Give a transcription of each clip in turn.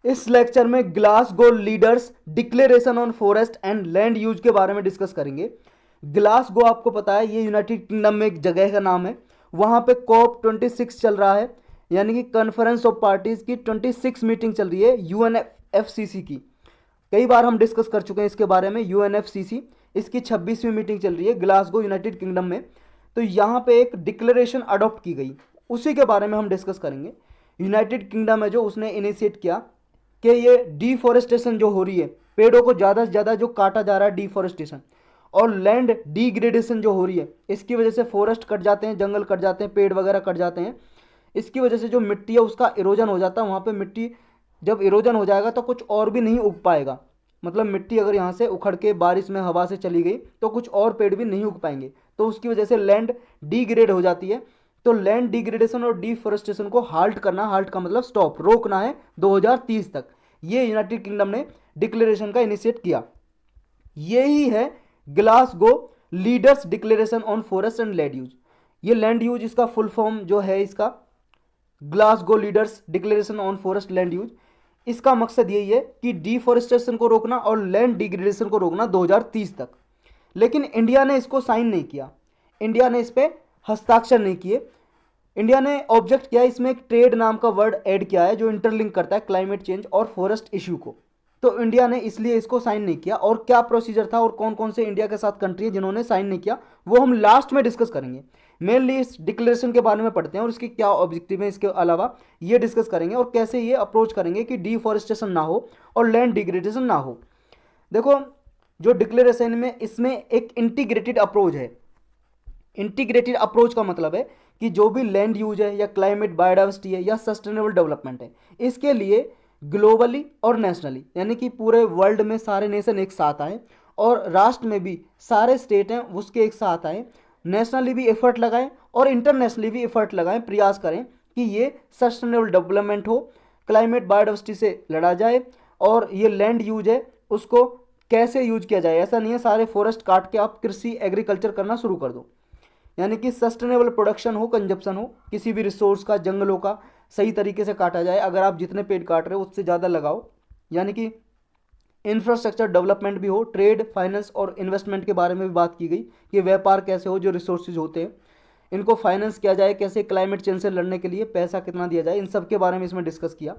इस लेक्चर में Glasgow leaders declaration on forest and land use के बारे में डिस्कस करेंगे। ग्लासगो आपको पता है ये यूनाइटेड किंगडम में एक जगह का नाम है। वहाँ पे कॉप 26 चल रहा है, यानी कि कॉन्फ्रेंस ऑफ पार्टीज की 26 मीटिंग चल रही है यूएनएफसीसी की। कई बार हम डिस्कस कर चुके हैं इसके बारे में। यूएनएफसीसी इसकी 26वीं मीटिंग चल रही है ग्लासगो यूनाइटेड किंगडम में। तो यहाँ पे एक डिक्लेरेशन अडॉप्ट की गई, उसी के बारे में हम डिस्कस करेंगे। यूनाइटेड किंगडम है जो उसने इनिशिएट किया कि ये डिफॉरेस्टेशन जो हो रही है, पेड़ों को ज़्यादा से ज़्यादा जो काटा जा रहा है, डिफॉरेस्टेशन और लैंड डिग्रेडेशन जो हो रही है, इसकी वजह से फॉरेस्ट कट जाते हैं, जंगल कट जाते हैं, पेड़ वगैरह कट जाते हैं। इसकी वजह से जो मिट्टी है उसका इरोजन हो जाता है। वहाँ पे मिट्टी जब इरोजन हो जाएगा तो कुछ और भी नहीं उग पाएगा। मतलब मिट्टी अगर यहाँ से उखड़ के बारिश में हवा से चली गई तो कुछ और पेड़ भी नहीं उग पाएंगे, तो उसकी वजह से लैंड डिग्रेड हो जाती है। तो लैंड डिग्रेडेशन और डिफॉरेस्टेशन को हाल्ट करना, हाल्ट का मतलब स्टॉप, रोकना है 2030 तक। ये यूनाइटेड किंगडम ने डिक्लेरेशन का इनिशिएट किया। यही है Glasgow leaders declaration on forest and land use. ये लैंड यूज इसका फुल फॉर्म जो है इसका Glasgow leaders declaration on forest land use. इसका मकसद यही है कि डिफॉरेस्टेशन को रोकना और लैंड डिग्रेडेशन को रोकना 2030 तक। लेकिन इंडिया ने इसको साइन नहीं किया, इंडिया ने इस पर हस्ताक्षर नहीं किए। इंडिया ने ऑब्जेक्ट किया, इसमें एक ट्रेड नाम का वर्ड ऐड किया है जो इंटरलिंक करता है क्लाइमेट चेंज और फॉरेस्ट इश्यू को। तो इंडिया ने इसलिए इसको साइन नहीं किया। और क्या प्रोसीजर था और कौन कौन से इंडिया के साथ कंट्री है जिन्होंने साइन नहीं किया, वो हम लास्ट में डिस्कस करेंगे। मेनली इस डिक्लेरेशन के बारे में पढ़ते हैं और इसकी क्या ऑब्जेक्टिव है, इसके अलावा ये डिस्कस करेंगे और कैसे ये अप्रोच करेंगे कि डिफॉरेस्टेशन ना हो और लैंड डिग्रेडेशन ना हो। देखो, जो डिक्लेरेशन में इसमें एक इंटीग्रेटेड अप्रोच है। इंटीग्रेटेड अप्रोच का मतलब है कि जो भी लैंड यूज है या क्लाइमेट बायोडाइवर्सिटी है या सस्टेनेबल डेवलपमेंट है, इसके लिए ग्लोबली और नेशनली, यानी कि पूरे वर्ल्ड में सारे नेशन एक साथ आए और राष्ट्र में भी सारे स्टेट हैं उसके एक साथ आए, नेशनली भी एफर्ट लगाएं और इंटरनेशनली भी एफर्ट लगाएं, प्रयास करें कि ये सस्टेनेबल डेवलपमेंट हो, क्लाइमेट बायोडाइवर्सिटी से लड़ा जाए और ये लैंड यूज है उसको कैसे यूज किया जाए। ऐसा नहीं है सारे फॉरेस्ट काट के आप कृषि एग्रीकल्चर करना शुरू कर दो, यानी कि सस्टेनेबल प्रोडक्शन हो, कंजप्शन हो, किसी भी रिसोर्स का, जंगलों का सही तरीके से काटा जाए। अगर आप जितने पेड़ काट रहे हो उससे ज़्यादा लगाओ, यानी कि इंफ्रास्ट्रक्चर डेवलपमेंट भी हो, ट्रेड, फाइनेंस और इन्वेस्टमेंट के बारे में भी बात की गई कि व्यापार कैसे हो, जो रिसोर्सेज होते हैं इनको फाइनेंस किया जाए, कैसे क्लाइमेट चेंज से लड़ने के लिए पैसा कितना दिया जाए, इन सब के बारे में इसमें डिस्कस किया।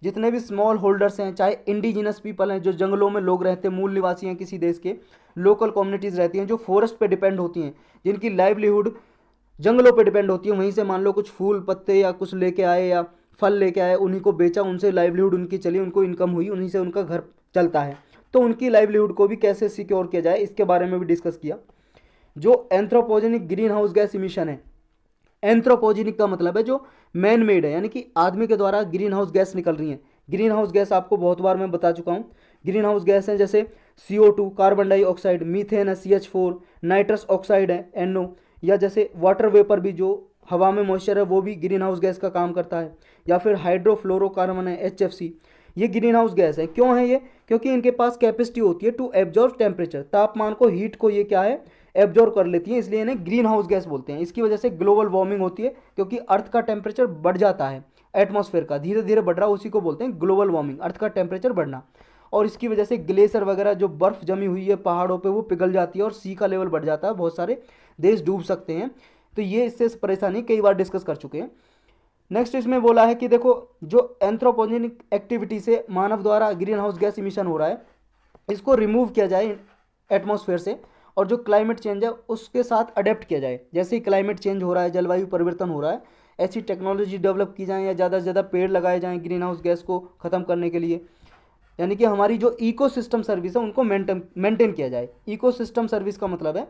जितने भी स्मॉल होल्डर्स हैं, चाहे इंडिजिनस पीपल हैं, जो जंगलों में लोग रहते हैं, मूल निवासी हैं किसी देश के, लोकल कम्युनिटीज़ रहती हैं जो फॉरेस्ट पे डिपेंड होती हैं, जिनकी लाइवलीहुड जंगलों पे डिपेंड होती है। वहीं से मान लो कुछ फूल पत्ते या कुछ लेके आए या फल लेके आए, उन्हीं को बेचा, उनसे लाइवलीहुड उनकी चली, उनको इनकम हुई, उन्हीं से उनका घर चलता है। तो उनकी लाइवलीहुड को भी कैसे सिक्योर किया जाए इसके बारे में भी डिस्कस किया। जो anthropogenic green house gas emission है, एंथ्रोपोजेनिक का मतलब है जो मैन मेड है, यानी कि आदमी के द्वारा ग्रीन हाउस गैस निकल रही है। ग्रीन हाउस गैस आपको बहुत बार मैं बता चुका हूँ। ग्रीन हाउस गैस है जैसे CO2 कार्बन डाइऑक्साइड, मीथेन है CH4, नाइट्रस ऑक्साइड है NO, या जैसे वाटर वेपर भी जो हवा में मॉइस्चर है वो भी ग्रीन हाउस गैस का काम करता है, या फिर हाइड्रोफ्लोरोकार्बन है HFC। ये ग्रीन हाउस गैस है। क्यों है ये? क्योंकि इनके पास कैपेसिटी होती है टू एब्जॉर्ब टेम्परेचर, तापमान को, हीट को ये क्या है, एब्जॉर्ब कर लेती हैं, इसलिए इन्हें ग्रीन हाउस गैस बोलते हैं। इसकी वजह से ग्लोबल वार्मिंग होती है, क्योंकि अर्थ का टेम्परेचर बढ़ जाता है, एटमॉस्फेयर का धीरे धीरे बढ़ रहा है, उसी को बोलते हैं ग्लोबल वार्मिंग, अर्थ का टेम्परेचर बढ़ना। और इसकी वजह से ग्लेशियर वगैरह जो बर्फ जमी हुई है पहाड़ों पे वो पिघल जाती है और सी का लेवल बढ़ जाता है, बहुत सारे देश डूब सकते हैं। तो ये इससे परेशानी कई बार डिस्कस कर चुके हैं। नेक्स्ट इसमें बोला है कि देखो, जो एंथ्रोपोजेनिक एक्टिविटी से मानव द्वारा ग्रीन हाउस गैस इमिशन हो रहा है, इसको रिमूव किया जाए एटमॉस्फेयर से, और जो क्लाइमेट चेंज है उसके साथ अडेप्ट किया जाए। जैसे ही क्लाइमेट चेंज हो रहा है, जलवायु परिवर्तन हो रहा है, ऐसी टेक्नोलॉजी डेवलप की जाए या ज़्यादा से ज़्यादा पेड़ लगाए जाएँ ग्रीन हाउस गैस को ख़त्म करने के लिए। यानी कि हमारी जो इकोसिस्टम सर्विस है उनको मेंटेन किया जाए। इकोसिस्टम सर्विस का मतलब है,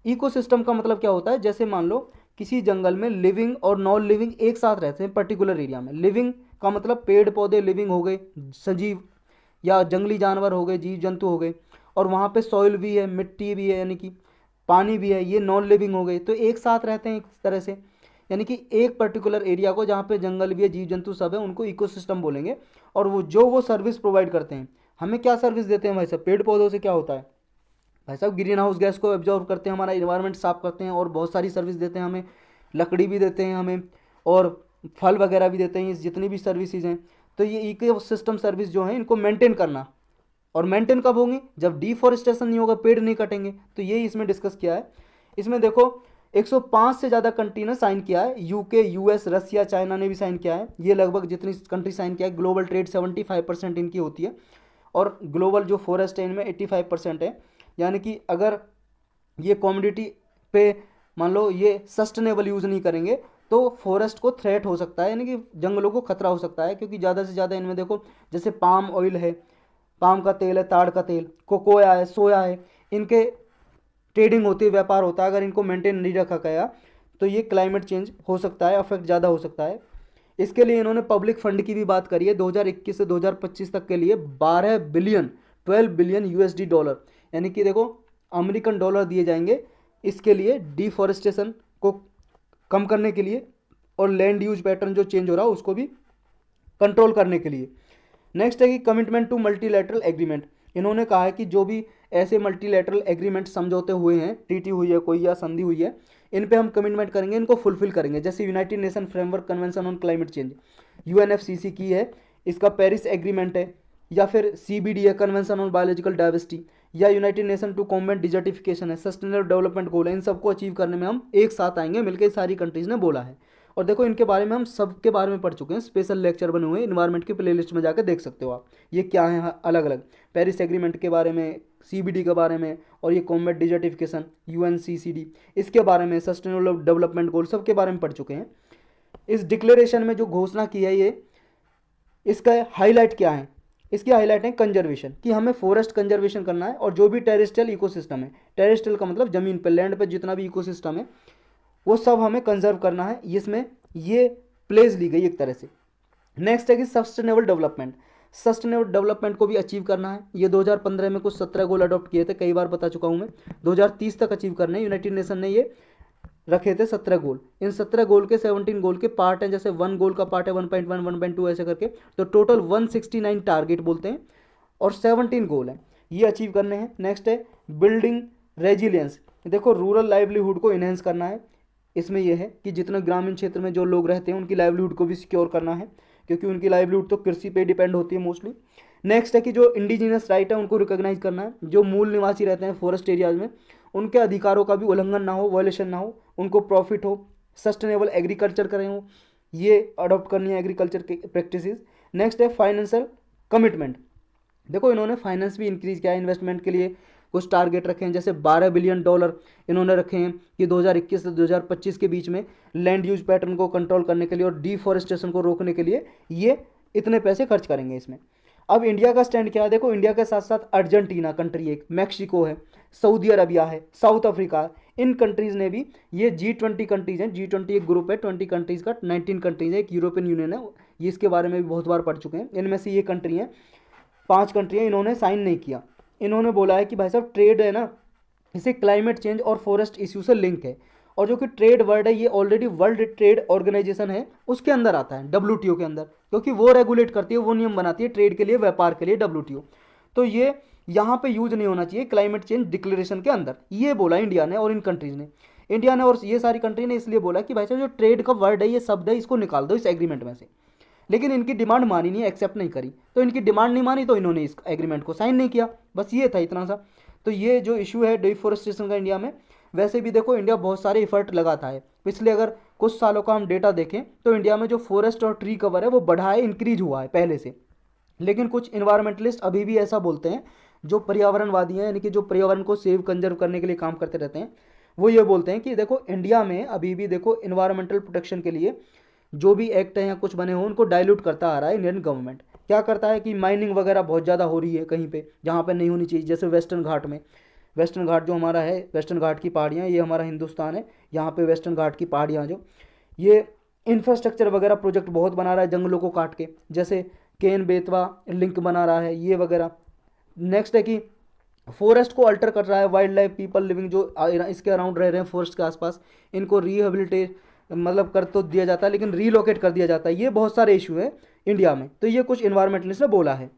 इकोसिस्टम का मतलब क्या होता है, जैसे मान लो किसी जंगल में लिविंग और नॉन लिविंग एक साथ रहते हैं पर्टिकुलर एरिया में। लिविंग का मतलब पेड़ पौधे लिविंग हो गए, सजीव या जंगली जानवर हो गए, जीव जंतु हो गए, और वहाँ पे सॉइल भी है, मिट्टी भी है, यानी कि पानी भी है, ये नॉन लिविंग हो गए। तो एक साथ रहते हैं एक तरह से, यानी कि एक पर्टिकुलर एरिया को जहाँ पे जंगल भी है, जीव जंतु सब है, उनको इकोसिस्टम बोलेंगे। और वो सर्विस प्रोवाइड करते हैं। हमें क्या सर्विस देते हैं भाई साहब? पेड़ पौधों से क्या होता है भाई साहब? ग्रीन हाउस गैस को एब्जॉर्व करते हैं, हमारा इन्वायरमेंट साफ करते हैं, और बहुत सारी सर्विस देते हैं हमें, लकड़ी भी देते हैं हमें, और फल वगैरह भी देते हैं, जितनी भी सर्विसेज हैं। तो ये इको सिस्टम सर्विस जो है इनको मेंटेन करना, और मेंटेन कब होंगी, जब डिफॉरेस्टेशन नहीं होगा, पेड़ नहीं कटेंगे। तो यही इसमें डिस्कस किया है। इसमें देखो 105 से ज़्यादा कंट्री ने साइन किया है, यूके, यूएस, रसिया, चाइना ने भी साइन किया है। ये लगभग जितनी कंट्री साइन किया है, ग्लोबल ट्रेड 75% इनकी होती है, और ग्लोबल जो फॉरेस्ट है इनमें 85% है। यानी कि अगर ये कॉमोडिटी पे मान लो ये सस्टेनेबल यूज़ नहीं करेंगे तो फॉरेस्ट को थ्रेट हो सकता है, यानी कि जंगलों को खतरा हो सकता है, क्योंकि ज़्यादा से ज़्यादा इनमें देखो जैसे पाम ऑयल है, पाम का तेल है, ताड़ का तेल, कोकोया है, सोया है, इनके ट्रेडिंग होती है, व्यापार होता है। अगर इनको मेंटेन नहीं रखा गया तो ये क्लाइमेट चेंज हो सकता है, अफेक्ट ज़्यादा हो सकता है। इसके लिए इन्होंने पब्लिक फंड की भी बात करी है। 2021 से 2025 तक के लिए 12 बिलियन यूएसडी डॉलर, यानी कि देखो अमेरिकन डॉलर दिए जाएंगे इसके लिए, डिफॉरेस्टेशन को कम करने के लिए और लैंड यूज पैटर्न जो चेंज हो रहा है उसको भी कंट्रोल करने के लिए। नेक्स्ट है कि कमिटमेंट टू मल्टीलैटरल एग्रीमेंट। इन्होंने कहा है कि जो भी ऐसे मल्टीलैटरल एग्रीमेंट समझौते हुए हैं, ट्रीटी हुई है कोई या संधि हुई है, इन पे हम कमिटमेंट करेंगे, इनको फुलफिल करेंगे। जैसे United nation framework convention on climate change, UNFCCC की है, इसका पेरिस एग्रीमेंट है, या फिर सीबीडी है, कन्वेंशन ऑन बायोलॉजिकल डाइवर्सिटी, या united nation to combat desertification है, सस्टेनेबल डेवलपमेंट गोल है। इन सबको अचीव करने में हम एक साथ आएंगे मिलकर, सारी कंट्रीज ने बोला है। और देखो इनके बारे में हम सबके बारे में पढ़ चुके हैं, स्पेशल लेक्चर बने हुए हैं, इन्वायरमेंट की प्लेलिस्ट में जाकर देख सकते हो आप ये क्या है अलग अलग, पेरिस एग्रीमेंट के बारे में, सीबीडी के बारे में, और ये कॉम्बैट डिजर्टिफिकेशन, यूएनसीसीडी, इसके बारे में, सस्टेनेबल डेवलपमेंट गोल, सबके बारे में पढ़ चुके हैं। इस डिक्लेरेशन में जो घोषणा की है ये, इसका हाईलाइट क्या है, इसकी हाईलाइट है कंजर्वेशन, कि हमें फॉरेस्ट कंजर्वेशन करना है, और जो भी टेरेस्ट्रियल इकोसिस्टम है, टेरेस्ट्रियल का मतलब जमीन पर, लैंड पर जितना भी इकोसिस्टम है वो सब हमें कंजर्व करना है। इसमें ये प्लेज ली गई एक तरह से। नेक्स्ट है कि सस्टेनेबल डेवलपमेंट, सस्टेनेबल डेवलपमेंट को भी अचीव करना है। ये 2015 में कुछ 17 गोल अडॉप्ट किए थे, कई बार बता चुका हूँ मैं। 2030 तक अचीव करने हैं, यूनाइटेड नेशन ने ये रखे थे 17 गोल। इन 17 गोल के 17 गोल के पार्ट हैं, जैसे 1 गोल का पार्ट है 1.1, 1.2 ऐसे करके, तो टोटल 169 टारगेट बोलते हैं, और 17 गोल हैं, ये अचीव करने हैं। नेक्स्ट है बिल्डिंग रेजिलियंस, देखो रूरल लाइवलीहुड को इन्हेंस करना है। इसमें यह है कि जितने ग्रामीण क्षेत्र में जो लोग रहते हैं उनकी लाइवलीहुड को भी सिक्योर करना है, क्योंकि उनकी लाइवलीहुड तो कृषि पे डिपेंड होती है मोस्टली। नेक्स्ट है कि जो इंडिजिनस राइट है उनको रिकॉग्नाइज करना है, जो मूल निवासी रहते हैं फॉरेस्ट एरियाज में, उनके अधिकारों का भी उल्लंघन ना हो, वायलेशन ना हो, उनको प्रॉफिट हो, सस्टेनेबल एग्रीकल्चर करें हो, ये अडॉप्ट करनी है एग्रीकल्चर के प्रैक्टिसेस। नेक्स्ट है फाइनेंशियल कमिटमेंट, देखो इन्होंने फाइनेंस भी इंक्रीज किया है, इन्वेस्टमेंट के लिए कुछ टारगेट रखे हैं, जैसे 12 बिलियन डॉलर इन्होंने रखे हैं कि 2021 से 2025 के बीच में लैंड यूज पैटर्न को कंट्रोल करने के लिए और डिफॉरेस्टेशन को रोकने के लिए ये इतने पैसे खर्च करेंगे इसमें। अब इंडिया का स्टैंड क्या है, देखो इंडिया के साथ साथ अर्जेंटीना कंट्री, एक मैक्सिको है, सऊदी अरबिया है, साउथ अफ्रीका है, इन कंट्रीज़ ने भी, ये G20 कंट्रीज़ हैं, G20 एक ग्रुप है 20 कंट्रीज़ का, 19 कंट्रीज़ है, एक यूरोपियन यूनियन है, ये इसके बारे में भी बहुत बार पढ़ चुके हैं। इनमें से ये कंट्री हैं, 5 कंट्री हैं, इन्होंने साइन नहीं किया। इन्होंने बोला है कि भाई साहब ट्रेड है ना, इसे क्लाइमेट चेंज और फॉरेस्ट इश्यू से लिंक है, और जो कि ट्रेड वर्ड है ये ऑलरेडी वर्ल्ड ट्रेड ऑर्गेनाइजेशन है उसके अंदर आता है, WTO के अंदर, क्योंकि वो रेगुलेट करती है, वो नियम बनाती है ट्रेड के लिए, व्यापार के लिए, WTO। तो ये यहाँ पे यूज नहीं होना चाहिए क्लाइमेट चेंज डिक्लेरेशन के अंदर, ये बोला इंडिया ने और इन कंट्रीज़ ने। इंडिया ने और ये सारी कंट्री ने इसलिए बोला कि भाई साहब जो ट्रेड का वर्ड है, ये शब्द है, इसको निकाल दो इस एग्रीमेंट में से। लेकिन इनकी डिमांड मानी नहीं, एक्सेप्ट नहीं करी, तो इनकी डिमांड नहीं मानी तो इन्होंने इस एग्रीमेंट को साइन नहीं किया, बस ये था इतना सा। तो ये जो इशू है डिफॉरेस्टेशन का इंडिया में, वैसे भी देखो इंडिया बहुत सारे एफर्ट लगाता है। पिछले अगर कुछ सालों का हम डेटा देखें तो इंडिया में जो फॉरेस्ट और ट्री कवर है वो बढ़ा है, इंक्रीज हुआ है पहले से। लेकिन कुछ इन्वायरमेंटलिस्ट अभी भी ऐसा बोलते हैं, जो पर्यावरणवादी हैं, यानी कि जो पर्यावरण को सेव कंजर्व करने के लिए काम करते रहते हैं, वो ये बोलते हैं कि देखो इंडिया में अभी भी देखो इन्वायरमेंटल प्रोटेक्शन के लिए जो भी एक्ट है या कुछ बने हो उनको डाइल्यूट करता आ रहा है इंडियन गवर्नमेंट। क्या करता है कि माइनिंग वगैरह बहुत ज़्यादा हो रही है कहीं पे जहाँ पे नहीं होनी चाहिए, जैसे वेस्टर्न घाट में, वेस्टर्न घाट जो हमारा है, वेस्टर्न घाट की पहाड़ियाँ, ये हमारा हिंदुस्तान है, यहाँ पे वेस्टर्न घाट की पहाड़ियाँ जो, ये इंफ्रास्ट्रक्चर वगैरह प्रोजेक्ट बहुत बना रहा है जंगलों को काट के, जैसे केन बेतवा लिंक बना रहा है ये वगैरह। नेक्स्ट है कि फॉरेस्ट को अल्टर कर रहा है, वाइल्ड लाइफ पीपल लिविंग जो इसके अराउंड रह रहे हैं फॉरेस्ट के आसपास, इनको रिहेबिलिटेट मतलब कर तो दिया जाता है लेकिन रीलोकेट कर दिया जाता है। ये बहुत सारे इशू है इंडिया में, तो ये कुछ इन्वायरमेंटलिस्ट ने बोला है।